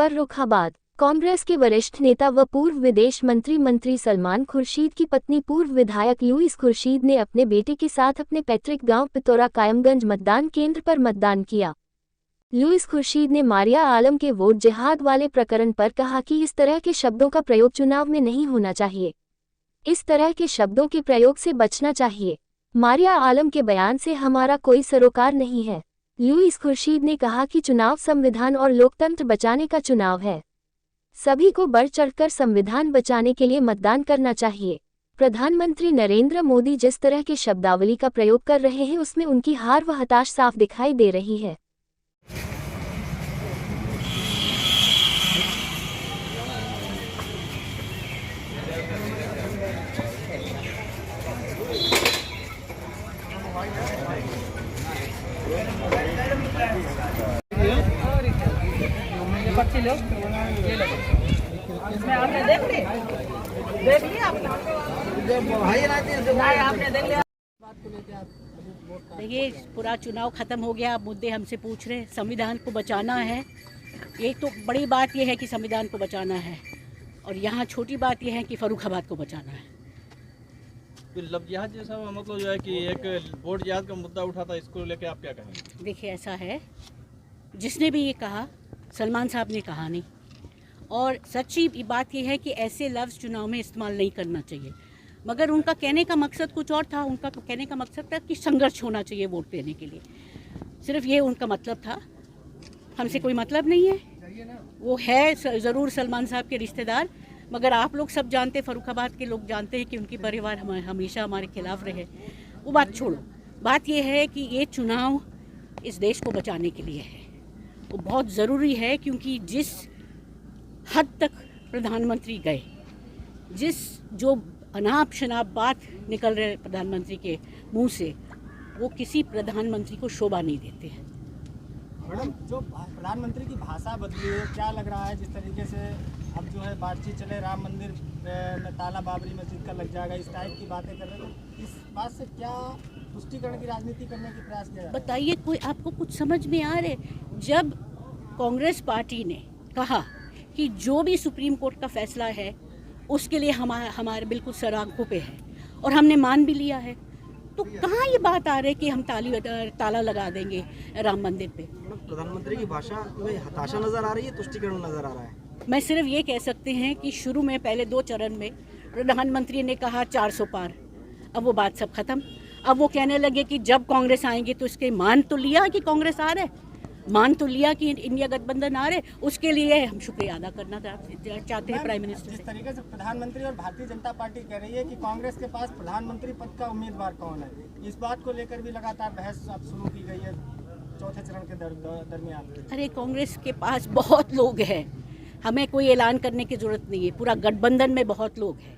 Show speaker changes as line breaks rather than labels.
फर्रुखाबाद। कांग्रेस के वरिष्ठ नेता व पूर्व विदेश मंत्री सलमान खुर्शीद की पत्नी पूर्व विधायक लुईस खुर्शीद ने अपने बेटे के साथ अपने पैतृक गांव पितौरा कायमगंज मतदान केंद्र पर मतदान किया। लुईस खुर्शीद ने मारिया आलम के वोट जिहाद वाले प्रकरण पर कहा कि इस तरह के शब्दों का प्रयोग चुनाव में नहीं होना चाहिए। इस तरह के शब्दों के प्रयोग से बचना चाहिए। मारिया आलम के बयान से हमारा कोई सरोकार नहीं है। लुईस खुर्शीद ने कहा कि चुनाव संविधान और लोकतंत्र बचाने का चुनाव है। सभी को बढ़ चढ़कर संविधान बचाने के लिए मतदान करना चाहिए। प्रधानमंत्री नरेंद्र मोदी जिस तरह के शब्दावली का प्रयोग कर रहे हैं उसमें उनकी हार व हताश साफ दिखाई दे रही है।
देखिए, पूरा चुनाव खत्म हो गया, मुद्दे हमसे पूछ रहे हैं। संविधान को बचाना है, एक तो बड़ी बात यह है कि संविधान को बचाना है, और यहाँ छोटी बात यह है कि फर्रुखाबाद को बचाना है।
लव जिहाद जैसा मतलब जो है कि एक वोट जिहाद का मुद्दा उठा था, इसको लेके आप क्या कहेंगे?
देखिए, ऐसा है, जिसने भी ये कहा सलमान साहब ने कहा नहीं, और सच्ची बात यह है कि ऐसे लफ्ज़ चुनाव में इस्तेमाल नहीं करना चाहिए। मगर उनका कहने का मकसद कुछ और था। उनका कहने का मकसद था कि संघर्ष होना चाहिए वोट देने के लिए, सिर्फ ये उनका मतलब था। हमसे कोई मतलब नहीं है। वो है ज़रूर सलमान साहब के रिश्तेदार, मगर आप लोग सब जानते, फर्रुखाबाद के लोग जानते हैं कि उनकी परिवार हमेशा हमारे खिलाफ रहे। वो बात छोड़ो, बात ये है कि ये चुनाव इस देश को बचाने के लिए है। वो बहुत ज़रूरी है, क्योंकि जिस हद तक प्रधानमंत्री गए, जो अनाप शनाप बात निकल रहे प्रधानमंत्री के मुंह से, वो किसी प्रधानमंत्री को शोभा नहीं देते हैं।
मैडम, जो प्रधानमंत्री की भाषा बदली है, क्या लग रहा है जिस तरीके से अब जो है बातचीत चले, राम मंदिर में ताला बाबरी मस्जिद का लग जाएगा, इस टाइप की बातें कर रहे हैं, तो इस बात से क्या तुष्टीकरण की राजनीति करने की प्रयास किया जाए?
बताइए, कोई आपको कुछ समझ में आ रहे? जब कांग्रेस पार्टी ने कहा कि जो भी सुप्रीम कोर्ट का फैसला है उसके लिए हमारे बिल्कुल सर आंखों पे है, और हमने मान भी लिया है, तो कहाँ ये बात आ रही है कि हम ताला लगा देंगे राम मंदिर पे?
प्रधानमंत्री की भाषा में हताशा नजर आ रही है, तुष्टीकरण नजर आ रहा है।
मैं सिर्फ ये कह सकते हैं कि शुरू में पहले 2 चरण में प्रधानमंत्री ने कहा 400 पार, अब वो बात सब खत्म। अब वो कहने लगे कि जब कांग्रेस आएंगे तो इसके मान तो लिया कि कांग्रेस आ रहे, मान तो लिया कि इंडिया गठबंधन आ रहे, उसके लिए हम शुक्रिया अदा करना चाहते हैं प्राइम मिनिस्टर।
जिस तरीके से प्रधानमंत्री और भारतीय जनता पार्टी कह रही है कि कांग्रेस के पास प्रधानमंत्री पद का उम्मीदवार कौन है, इस बात को लेकर भी लगातार बहस अब शुरू की गई है चौथे चरण के दरमियान।
अरे, कांग्रेस के पास बहुत लोग हैं, हमें कोई ऐलान करने की जरूरत नहीं है। पूरा गठबंधन में बहुत लोग हैं।